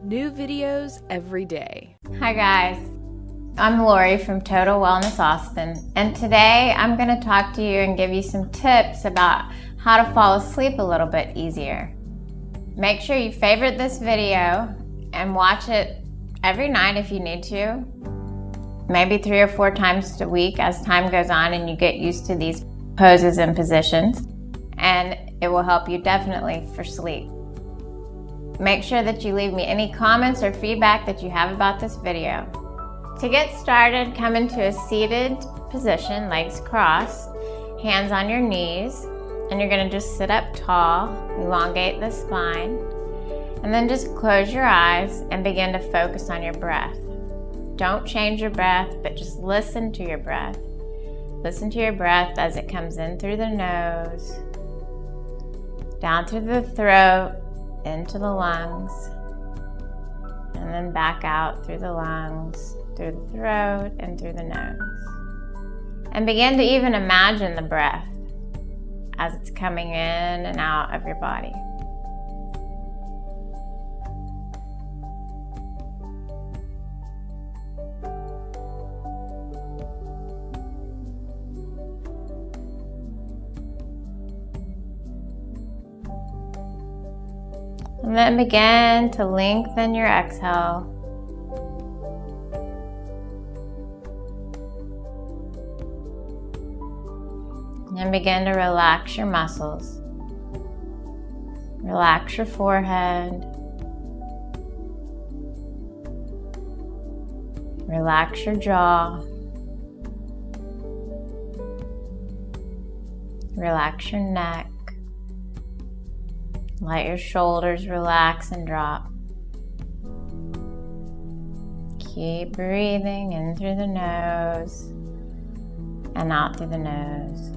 New videos every day. Hi guys, I'm Lori from Total Wellness Austin, and today I'm going to talk to you and give you some tips about how to fall asleep a little bit easier. Make sure you favorite this video and watch it every night if you need to, maybe 3 or 4 times a week as time goes on and you get used to these poses and positions, and it will help you definitely for sleep. Make sure that you leave me any comments or feedback that you have about this video. To get started, come into a seated position, legs crossed, hands on your knees, and you're going to just sit up tall, elongate the spine, and then just close your eyes and begin to focus on your breath. Don't change your breath, but just listen to your breath. Listen to your breath as it comes in through the nose, down through the throat, into the lungs, and then back out through the lungs, through the throat, and through the nose. And begin to even imagine the breath as it's coming in and out of your body. And then begin to lengthen your exhale. And then begin to relax your muscles. Relax your forehead. Relax your jaw. Relax your neck. Let your shoulders relax and drop. Keep breathing in through the nose and out through the nose.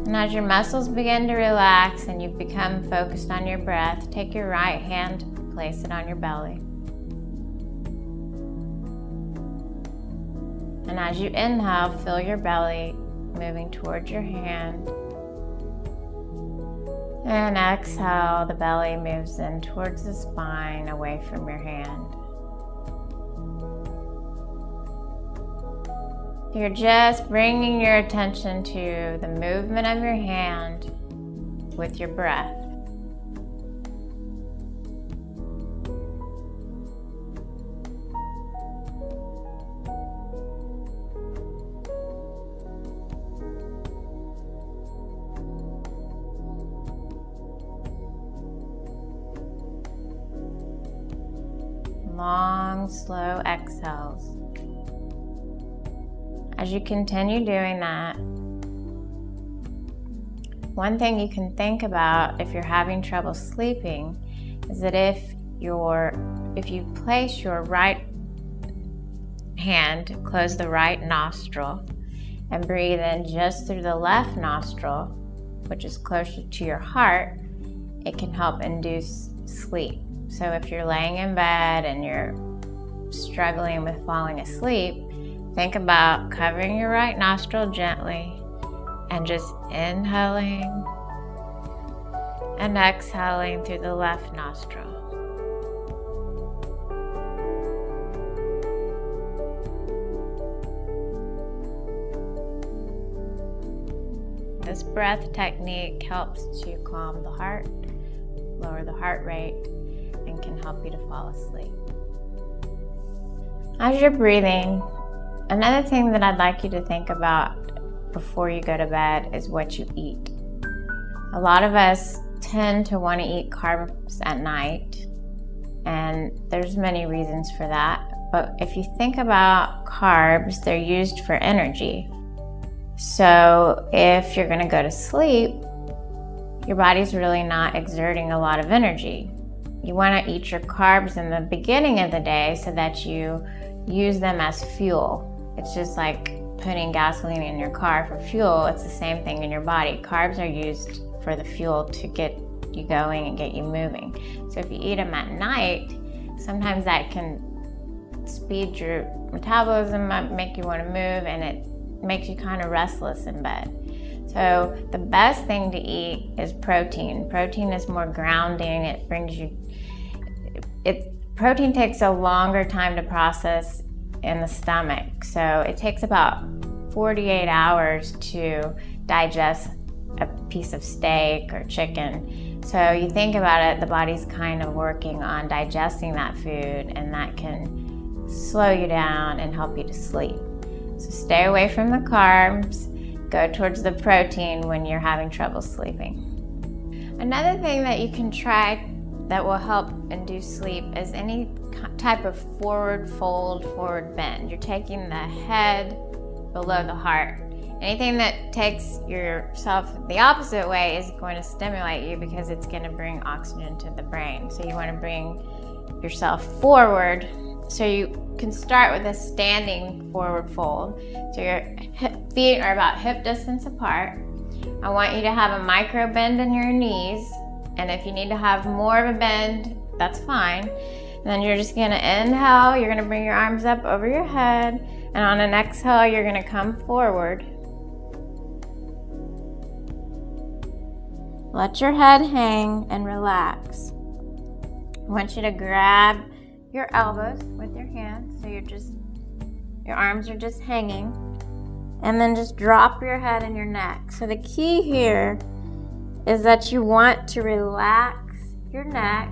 And as your muscles begin to relax and you've become focused on your breath, take your right hand, place it on your belly. And as you inhale, fill your belly, moving towards your hand. And exhale, the belly moves in towards the spine, away from your hand. You're just bringing your attention to the movement of your hand with your breath. Long, slow exhales. As you continue doing that, one thing you can think about if you're having trouble sleeping is that if you place your right hand, close the right nostril, and breathe in just through the left nostril, which is closer to your heart, it can help induce sleep. So if you're laying in bed and you're struggling with falling asleep, think about covering your right nostril gently and just inhaling and exhaling through the left nostril. This breath technique helps to calm the heart, lower the heart rate, and can help you to fall asleep. As you're breathing, another thing that I'd like you to think about before you go to bed is what you eat. A lot of us tend to want to eat carbs at night, and there's many reasons for that. But if you think about carbs, they're used for energy. So if you're going to go to sleep, your body's really not exerting a lot of energy. You want to eat your carbs in the beginning of the day so that you use them as fuel. It's just like putting gasoline in your car for fuel. It's the same thing in your body. Carbs are used for the fuel to get you going and get you moving. So if you eat them at night, sometimes that can speed your metabolism up, make you want to move, and it makes you kind of restless in bed. So the best thing to eat is protein. Protein is more grounding. It brings you, protein takes a longer time to process in the stomach. So it takes about 48 hours to digest a piece of steak or chicken. So you think about it, the body's kind of working on digesting that food, and that can slow you down and help you to sleep. So stay away from the carbs, go towards the protein when you're having trouble sleeping. Another thing that you can try that will help induce sleep is any type of forward fold, forward bend. You're taking the head below the heart. Anything that takes yourself the opposite way is going to stimulate you because it's going to bring oxygen to the brain. So you want to bring yourself forward. So you can start with a standing forward fold. So your feet are about hip distance apart. I want you to have a micro bend in your knees. And if you need to have more of a bend, that's fine. And then you're just gonna inhale, you're gonna bring your arms up over your head. And on an exhale, you're gonna come forward. Let your head hang and relax. I want you to grab your elbows with your hands, so your arms are just hanging. And then just drop your head and your neck. So the key here is that you want to relax your neck,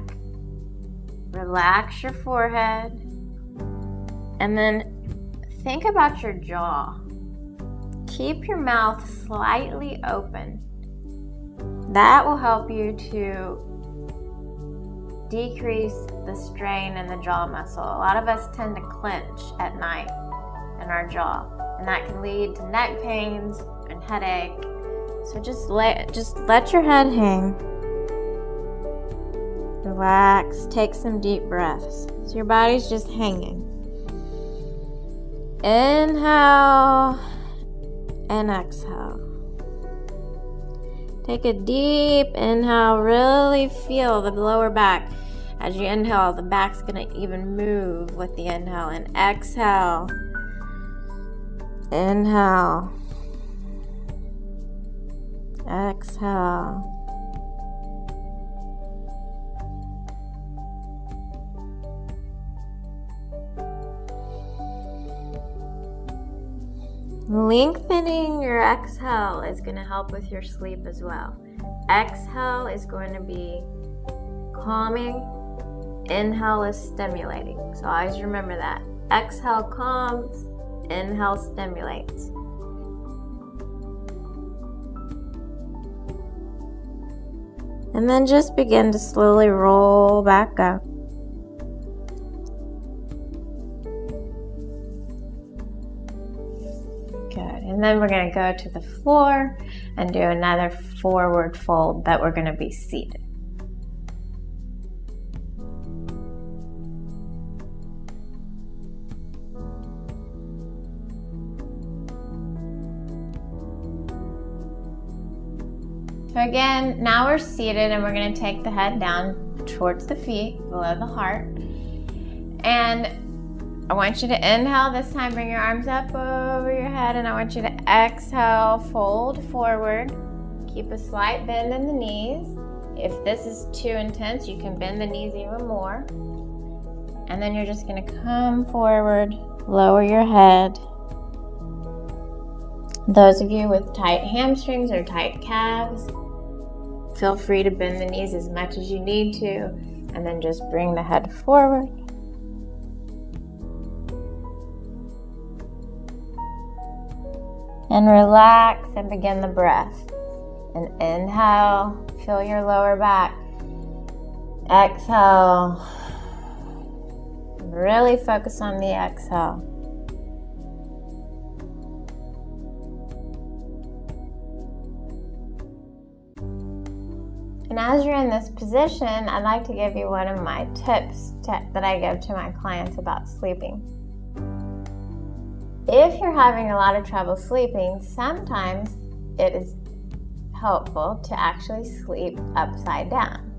relax your forehead, and then think about your jaw. Keep your mouth slightly open. That will help you to decrease the strain in the jaw muscle. A lot of us tend to clench at night in our jaw, and that can lead to neck pains and headache. So just let your head hang. Relax, take some deep breaths. So your body's just hanging. Inhale and exhale. Take a deep inhale, really feel the lower back. As you inhale, the back's gonna even move with the inhale. And exhale. Inhale. Exhale. Lengthening your exhale is going to help with your sleep as well. Exhale is going to be calming. Inhale is stimulating. So always remember that. Exhale calms, inhale stimulates. And then just begin to slowly roll back up. Good. And then we're going to go to the floor and do another forward fold, but we're going to be seated. So again, now we're seated and we're going to take the head down towards the feet, below the heart. And I want you to inhale this time, bring your arms up over your head, and I want you to exhale, fold forward. Keep a slight bend in the knees. If this is too intense, you can bend the knees even more. And then you're just going to come forward, lower your head. Those of you with tight hamstrings or tight calves, feel free to bend the knees as much as you need to, and then just bring the head forward. And relax and begin the breath. And inhale, feel your lower back. Exhale. Really focus on the exhale. And as you're in this position, I'd like to give you one of my tips that I give to my clients about sleeping. If you're having a lot of trouble sleeping, sometimes it is helpful to actually sleep upside down.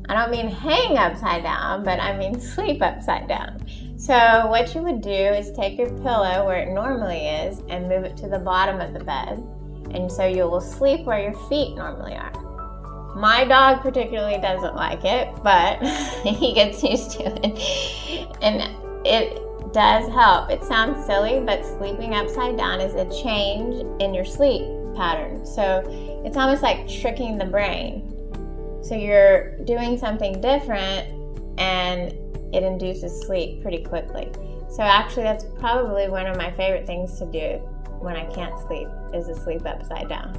I don't mean hang upside down, but I mean sleep upside down. So what you would do is take your pillow where it normally is and move it to the bottom of the bed. And so you will sleep where your feet normally are. My dog particularly doesn't like it, but he gets used to it. And it does help. It sounds silly, but sleeping upside down is a change in your sleep pattern. So it's almost like tricking the brain. So you're doing something different and it induces sleep pretty quickly. So actually that's probably one of my favorite things to do when I can't sleep, is to sleep upside down.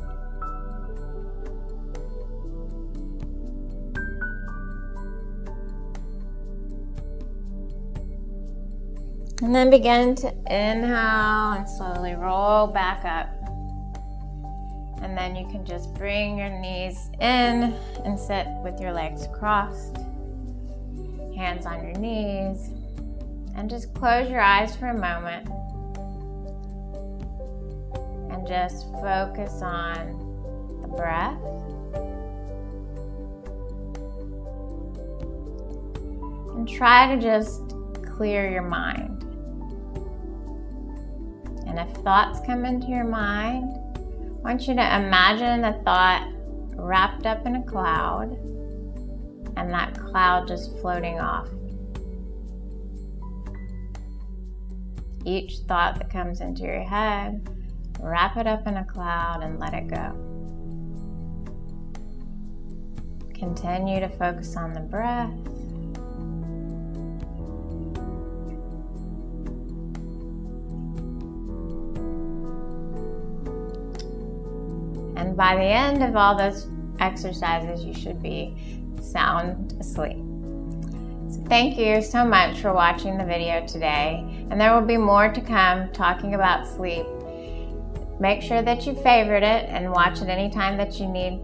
And then begin to inhale and slowly roll back up. And then you can just bring your knees in and sit with your legs crossed, hands on your knees, and just close your eyes for a moment and just focus on the breath. And try to just clear your mind. And if thoughts come into your mind, I want you to imagine the thought wrapped up in a cloud and that cloud just floating off. Each thought that comes into your head, wrap it up in a cloud and let it go. Continue to focus on the breath. And by the end of all those exercises, you should be sound asleep. So thank you so much for watching the video today. And there will be more to come talking about sleep. Make sure that you favorite it and watch it anytime that you need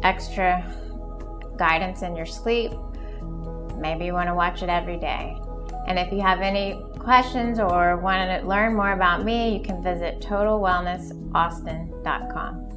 extra guidance in your sleep. Maybe you want to watch it every day. And if you have any questions or want to learn more about me, you can visit TotalWellnessAustin.com.